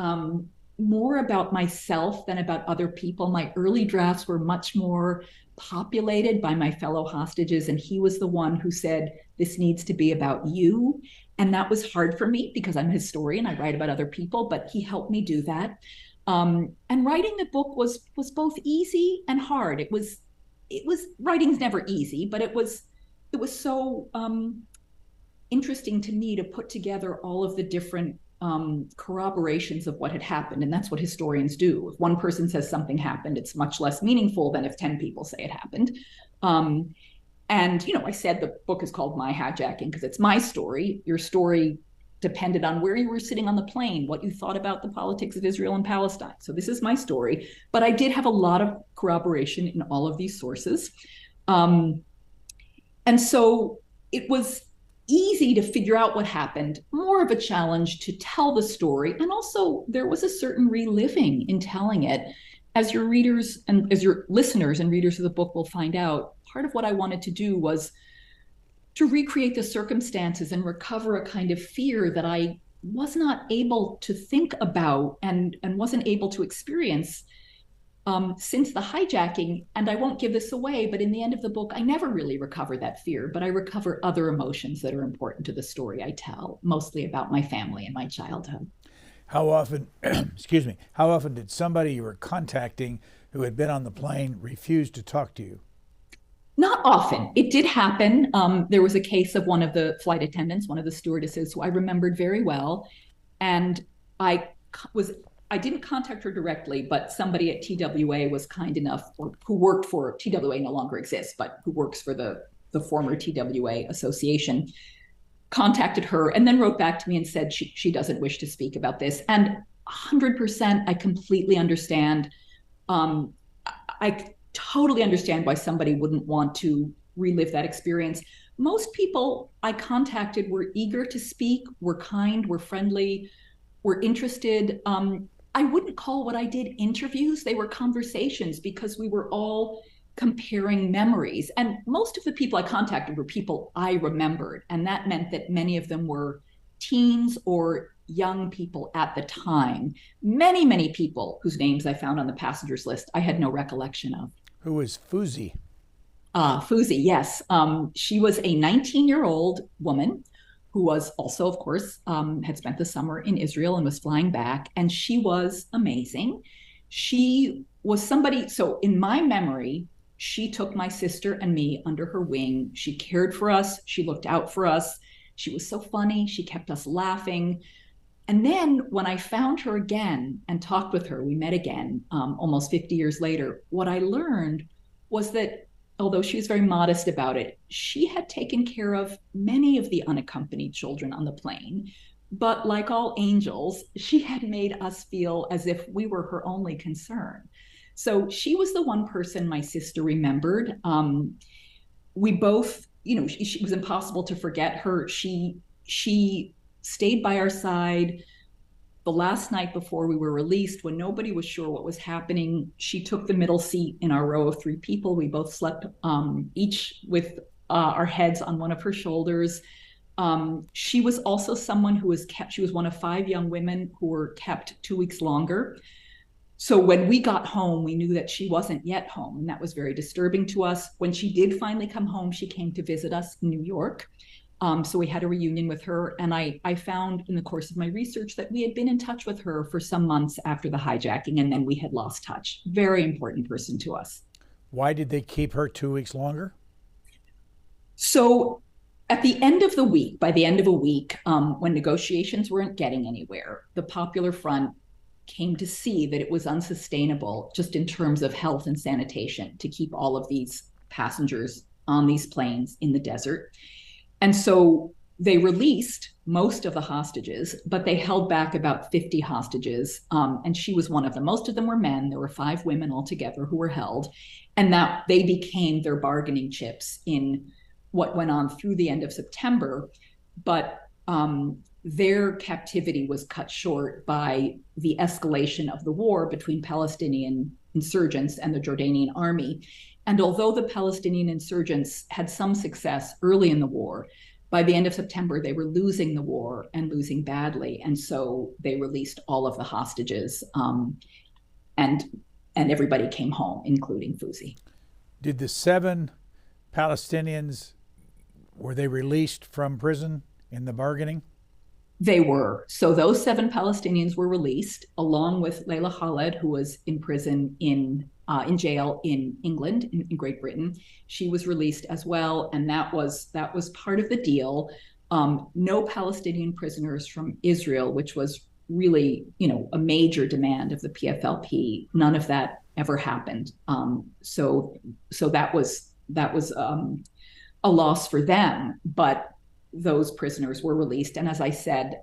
more about myself than about other people. My early drafts were much more populated by my fellow hostages, and he was the one who said, this needs to be about you. And that was hard for me because I'm a historian, I write about other people, but he helped me do that. And writing the book was both easy and hard. It was writing's never easy, but it was so interesting to me to put together all of the different corroborations of what had happened. And that's what historians do. If one person says something happened, it's much less meaningful than if 10 people say it happened. And, I said the book is called My Hijacking because it's my story. Your story depended on where you were sitting on the plane, what you thought about the politics of Israel and Palestine. So this is my story. But I did have a lot of corroboration in all of these sources. And so it was easy to figure out what happened, more of a challenge to tell the story. And also there was a certain reliving in telling it. As your readers and as your listeners and readers of the book will find out, part of what I wanted to do was to recreate the circumstances and recover a kind of fear that I was not able to think about and wasn't able to experience since the hijacking. And I won't give this away, but in the end of the book, I never really recover that fear, but I recover other emotions that are important to the story I tell, mostly about my family and my childhood. How often, how often did somebody you were contacting who had been on the plane refuse to talk to you? Not often. It did happen. There was a case of one of the flight attendants, one of the stewardesses, who I remembered very well. And I didn't contact her directly, but somebody at TWA was kind enough, or who worked for, TWA no longer exists, but who works for the former TWA association, contacted her and then wrote back to me and said she doesn't wish to speak about this. And 100%, I completely understand. I totally understand why somebody wouldn't want to relive that experience. Most people I contacted were eager to speak, were kind, were friendly, were interested. I wouldn't call what I did interviews. They were conversations because we were all comparing memories. And most of the people I contacted were people I remembered. And that meant that many of them were teens or young people at the time. Many, many people whose names I found on the passengers list I had no recollection of. Who was Fuzi? Fuzi, yes. She was a 19-year-old woman who was also, of course, had spent the summer in Israel and was flying back. And she was amazing. She was somebody, so in my memory, she took my sister and me under her wing. She cared for us. She looked out for us. She was so funny. She kept us laughing. And then when I found her again and talked with her, we met again almost 50 years later, what I learned was that although she was very modest about it, she had taken care of many of the unaccompanied children on the plane. But like all angels, she had made us feel as if we were her only concern. So she was the one person my sister remembered. We both, she was impossible to forget her. She stayed by our side the last night before we were released, when nobody was sure what was happening. She took the middle seat in our row of 3 people. We both slept each with our heads on one of her shoulders. She was also someone who was kept, she was one of 5 young women who were kept 2 weeks longer. So when we got home, we knew that she wasn't yet home, and that was very disturbing to us. When she did finally come home, she came to visit us in New York. So we had a reunion with her, and I found in the course of my research that we had been in touch with her for some months after the hijacking, and then we had lost touch. Very important person to us. Why did they keep her 2 weeks longer? So at the end of the week, by the end of a week, when negotiations weren't getting anywhere, the Popular Front came to see that it was unsustainable just in terms of health and sanitation to keep all of these passengers on these planes in the desert. And so they released most of the hostages, but they held back about 50 hostages. And she was one of them. Most of them were men. There were 5 women altogether who were held. And that they became their bargaining chips in what went on through the end of September. But their captivity was cut short by the escalation of the war between Palestinian insurgents and the Jordanian army. And although the Palestinian insurgents had some success early in the war, by the end of September, they were losing the war and losing badly. And so they released all of the hostages, and everybody came home, including Fuzzy. Did the 7 Palestinians, were they released from prison in the bargaining? They were. So those 7 Palestinians were released, along with Layla Khaled, who was in prison in jail in England, in Great Britain. She was released as well, and that was part of the deal. No Palestinian prisoners from Israel, which was really, a major demand of the PFLP. None of that ever happened. So that was a loss for them, but those prisoners were released. And as I said,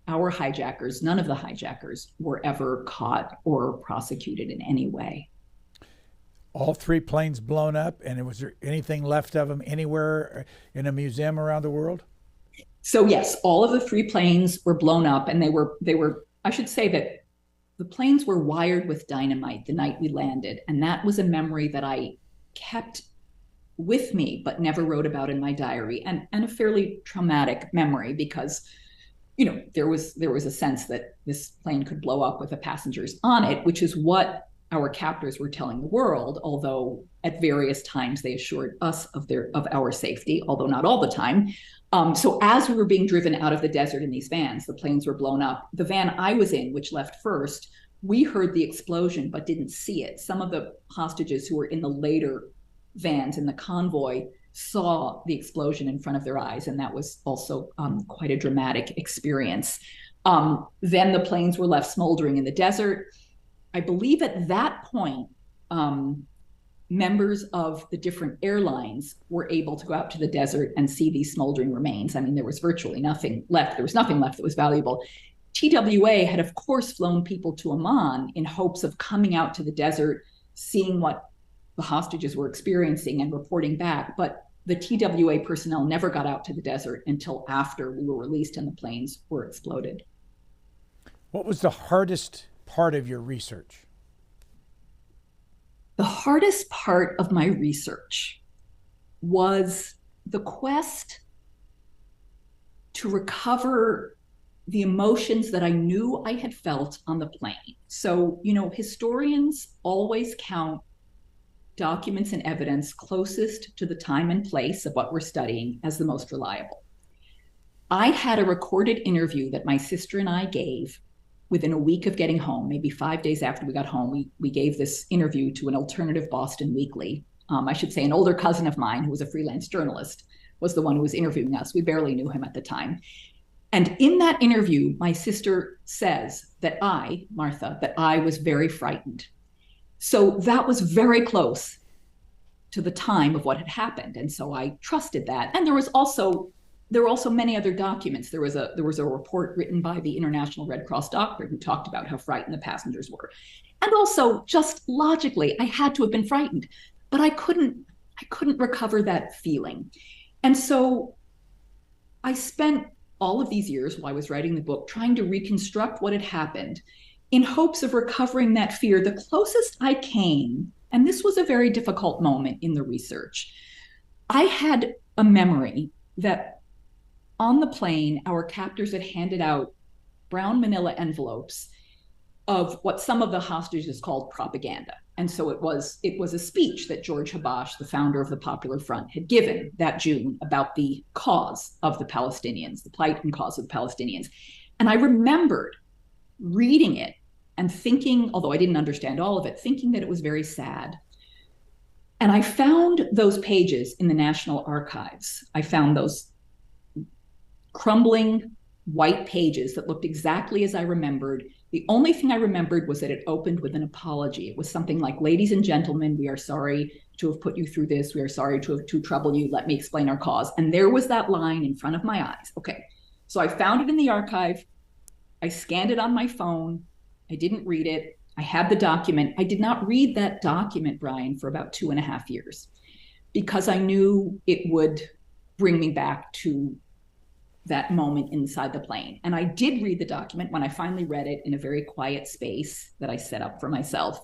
our hijackers, none of the hijackers were ever caught or prosecuted in any way. All 3 planes blown up, and was there anything left of them anywhere in a museum around the world? So yes, all of the 3 planes were blown up, and they were, I should say that the planes were wired with dynamite the night we landed. And that was a memory that I kept with me, but never wrote about in my diary, and a fairly traumatic memory, because, there was a sense that this plane could blow up with the passengers on it, which is what our captors were telling the world, although at various times they assured us of our safety, although not all the time. So as we were being driven out of the desert in these vans, the planes were blown up. The van I was in, which left first, we heard the explosion but didn't see it. Some of the hostages who were in the later vans in the convoy saw the explosion in front of their eyes, and that was also quite a dramatic experience. Then the planes were left smoldering in the desert. I believe at that point, members of the different airlines were able to go out to the desert and see these smoldering remains. I mean, there was virtually nothing left. There was nothing left that was valuable. TWA had, of course, flown people to Amman in hopes of coming out to the desert, seeing what the hostages were experiencing and reporting back. But the TWA personnel never got out to the desert until after we were released and the planes were exploded. What was the hardest part of your research? The hardest part of my research was the quest to recover the emotions that I knew I had felt on the plane. So, historians always count documents and evidence closest to the time and place of what we're studying as the most reliable. I had a recorded interview that my sister and I gave within a week of getting home. Maybe 5 days after we got home, we gave this interview to an alternative Boston weekly. I should say an older cousin of mine who was a freelance journalist was the one who was interviewing us. We barely knew him at the time. And in that interview, my sister says that Martha, was very frightened. So that was very close to the time of what had happened. And so I trusted that. And there were also many other documents. There was a report written by the International Red Cross doctor who talked about how frightened the passengers were. And also, just logically, I had to have been frightened, but I couldn't recover that feeling. And so I spent all of these years while I was writing the book trying to reconstruct what had happened in hopes of recovering that fear. The closest I came, and this was a very difficult moment in the research, I had a memory that on the plane, our captors had handed out brown manila envelopes of what some of the hostages called propaganda. And so it was a speech that George Habash, the founder of the Popular Front, had given that June about the cause of the Palestinians, the plight and cause of the Palestinians. And I remembered reading it and thinking, although I didn't understand all of it, thinking that it was very sad. And I found those pages in the National Archives. I found those crumbling white pages that looked exactly as I remembered. The only thing I remembered was that it opened with an apology. It was something like, "Ladies and gentlemen, we are sorry to have put you through this. We are sorry to have troubled you. Let me explain our cause." And there was that line in front of my eyes. Okay, so I found it in the archive. I scanned it on my phone. I didn't read it. I had the document. I did not read that document, Brian, for about 2.5 years because I knew it would bring me back to that moment inside the plane. And I did read the document when I finally read it in a very quiet space that I set up for myself.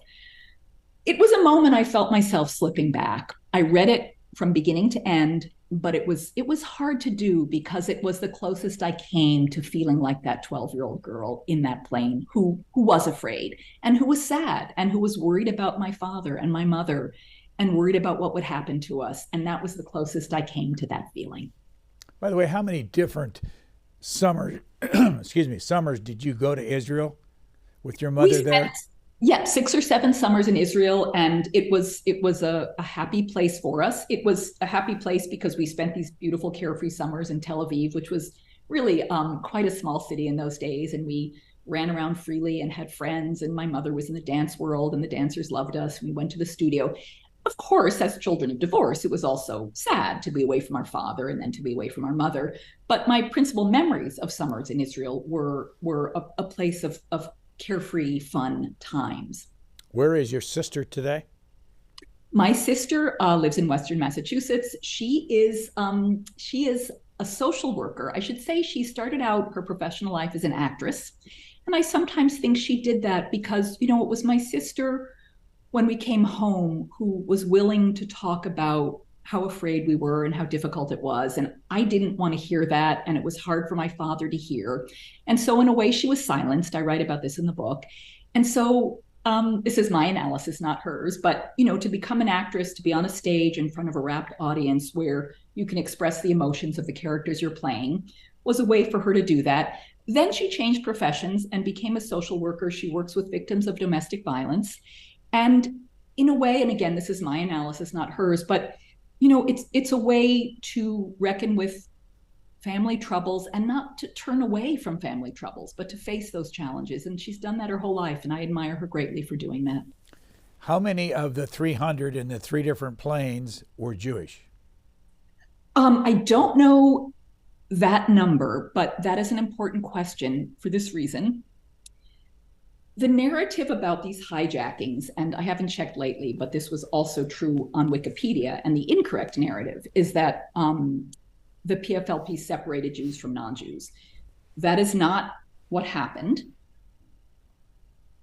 It was a moment I felt myself slipping back. I read it from beginning to end but it was hard to do because it was the closest I came to feeling like that 12-year-old girl in that plane who was afraid and who was sad and who was worried about my father and my mother and worried about what would happen to us. And that was the closest I came to that feeling. By the way, how many different summers, summers did you go to Israel with your mother there? Yeah, 6 or 7 summers in Israel, and it was a happy place for us. It was a happy place because we spent these beautiful carefree summers in Tel Aviv, which was really quite a small city in those days, and we ran around freely and had friends, and my mother was in the dance world and the dancers loved us. We went to the studio. Of course, as children of divorce, it was also sad to be away from our father and then to be away from our mother. But my principal memories of summers in Israel were a place of carefree, fun times. Where is your sister today? My sister lives in Western Massachusetts. She is a social worker. I should say she started out her professional life as an actress. And I sometimes think she did that because, it was my sister when we came home who was willing to talk about how afraid we were and how difficult it was. And I didn't want to hear that. And it was hard for my father to hear. And so in a way, she was silenced. I write about this in the book. And so this is my analysis, not hers. But, to become an actress, to be on a stage in front of a rapt audience where you can express the emotions of the characters you're playing was a way for her to do that. Then she changed professions and became a social worker. She works with victims of domestic violence. And in a way, and again, this is my analysis, not hers, but it's a way to reckon with family troubles and not to turn away from family troubles, but to face those challenges. And she's done that her whole life, and I admire her greatly for doing that. How many of the 300 in the 3 different planes were Jewish? I don't know that number, but that is an important question for this reason. The narrative about these hijackings, and I haven't checked lately, but this was also true on Wikipedia, and the incorrect narrative is that the PFLP separated Jews from non-Jews. That is not what happened.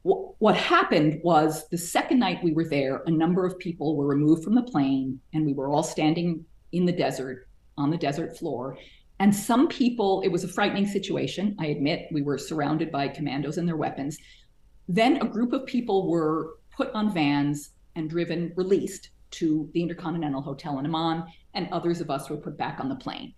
What happened was the second night we were there, a number of people were removed from the plane, and we were all standing in the desert, on the desert floor. And some people, it was a frightening situation, I admit. We were surrounded by commandos and their weapons. Then a group of people were put on vans and released to the Intercontinental Hotel in Amman, and others of us were put back on the plane.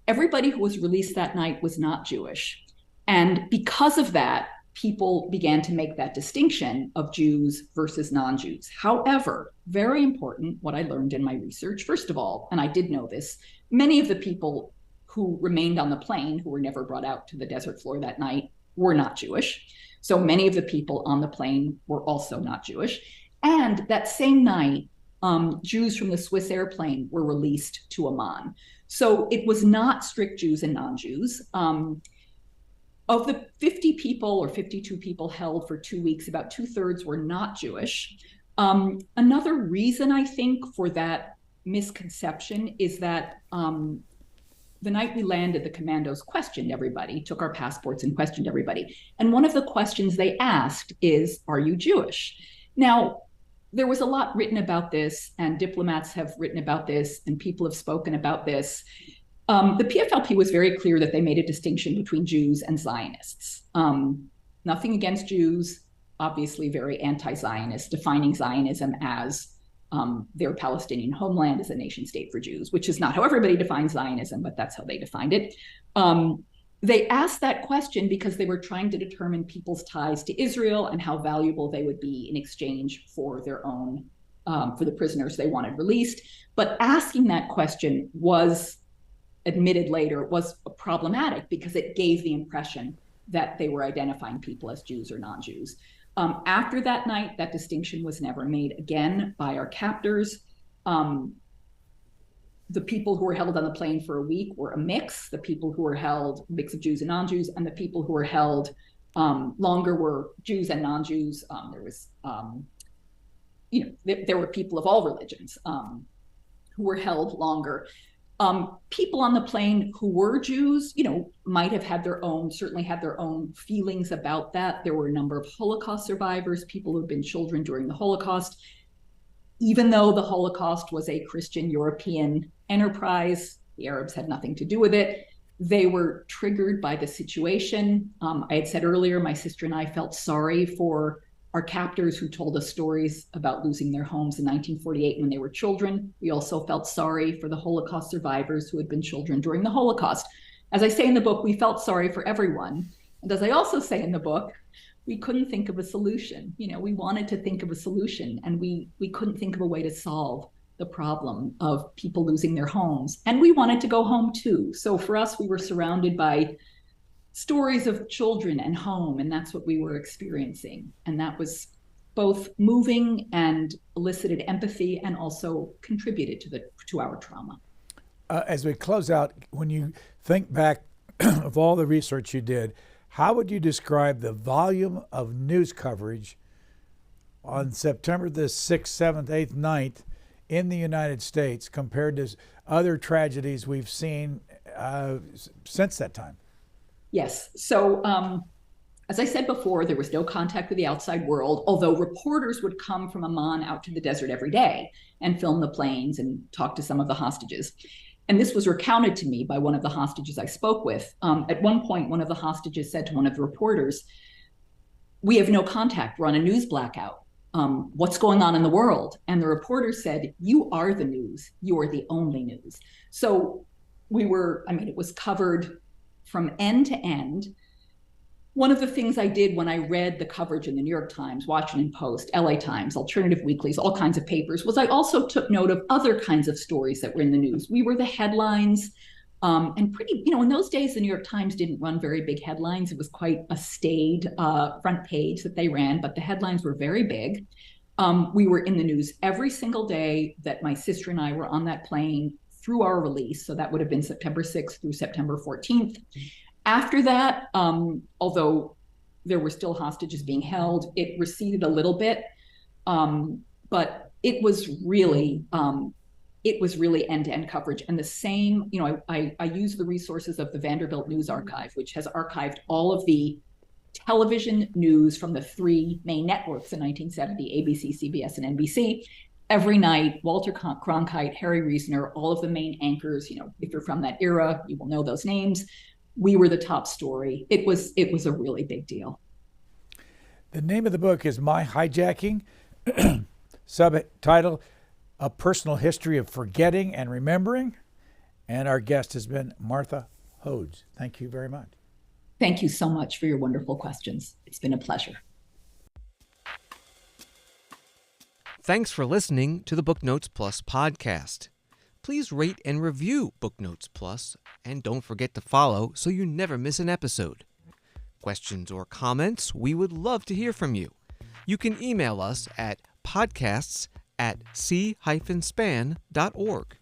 Everybody who was released that night was not Jewish. And because of that, people began to make that distinction of Jews versus non-Jews. However, very important, what I learned in my research, first of all, and I did know this, many of the people who remained on the plane, who were never brought out to the desert floor that night, were not Jewish. So many of the people on the plane were also not Jewish. And that same night, Jews from the Swiss airplane were released to Amman. So it was not strict Jews and non-Jews. Of the 50 people or 52 people held for 2 weeks, about 2/3 were not Jewish. Another reason, I think, for that misconception is that the night we landed, the commandos questioned everybody, took our passports and questioned everybody. And one of the questions they asked is, are you Jewish? Now, there was a lot written about this, and diplomats have written about this, and people have spoken about this. The PFLP was very clear that they made a distinction between Jews and Zionists. Nothing against Jews, obviously very anti-Zionist, defining Zionism as their Palestinian homeland as a nation state for Jews, which is not how everybody defines Zionism, but that's how they defined it. They asked that question because they were trying to determine people's ties to Israel and how valuable they would be in exchange for their own, for the prisoners they wanted released. But asking that question was, admitted later, was problematic because it gave the impression that they were identifying people as Jews or non-Jews. After that night, that distinction was never made again by our captors. The people who were held on the plane for a week were a mix. The people who were held, mix of Jews and non-Jews, and the people who were held longer were Jews and non-Jews. There were people of all religions who were held longer. People on the plane who were Jews, might have had certainly had their own feelings about that. There were a number of Holocaust survivors, people who had been children during the Holocaust. Even though the Holocaust was a Christian European enterprise. The Arabs had nothing to do with it. They were triggered by the situation. I had said earlier, my sister and I felt sorry for our captors who told us stories about losing their homes in 1948 when they were children. We also felt sorry for the Holocaust survivors who had been children during the Holocaust. As I say in the book, we felt sorry for everyone. And as I also say in the book, we couldn't think of a solution. We wanted to think of a solution, and we couldn't think of a way to solve the problem of people losing their homes. And we wanted to go home too. So for us, we were surrounded by stories of children and home, and that's what we were experiencing. And that was both moving and elicited empathy and also contributed to our trauma. As we close out, when you think back of all the research you did, how would you describe the volume of news coverage on September the 6th, 7th, 8th, 9th in the United States compared to other tragedies we've seen since that time? Yes. So as I said before, there was no contact with the outside world, although reporters would come from Amman out to the desert every day and film the planes and talk to some of the hostages. And this was recounted to me by one of the hostages I spoke with. At one point, one of the hostages said to one of the reporters, "We have no contact. We're on a news blackout. What's going on in the world?" And the reporter said, "You are the news. You are the only news." So it was covered from end to end. One of the things I did when I read the coverage in the New York Times, Washington Post, LA Times, alternative weeklies, all kinds of papers, was I also took note of other kinds of stories that were in the news. We were the headlines, and pretty, in those days, the New York Times didn't run very big headlines. It was quite a staid front page that they ran, but the headlines were very big. We were in the news every single day that my sister and I were on that plane through our release. So that would have been September 6th through September 14th. After that, although there were still hostages being held, it receded a little bit, but it was really end-to-end coverage. And the same, I use the resources of the Vanderbilt News Archive, which has archived all of the television news from the three main networks in 1970, ABC, CBS, and NBC. Every night, Walter Cronkite, Harry Reasoner, all of the main anchors, if you're from that era, you will know those names. We were the top story. It was a really big deal. The name of the book is My Hijacking, subtitle, A Personal History of Forgetting and Remembering. And our guest has been Martha Hodes. Thank you very much. Thank you so much for your wonderful questions. It's been a pleasure. Thanks for listening to the Booknotes Plus podcast. Please rate and review Booknotes Plus, and don't forget to follow so you never miss an episode. Questions or comments, we would love to hear from you. You can email us at podcasts@c-span.org.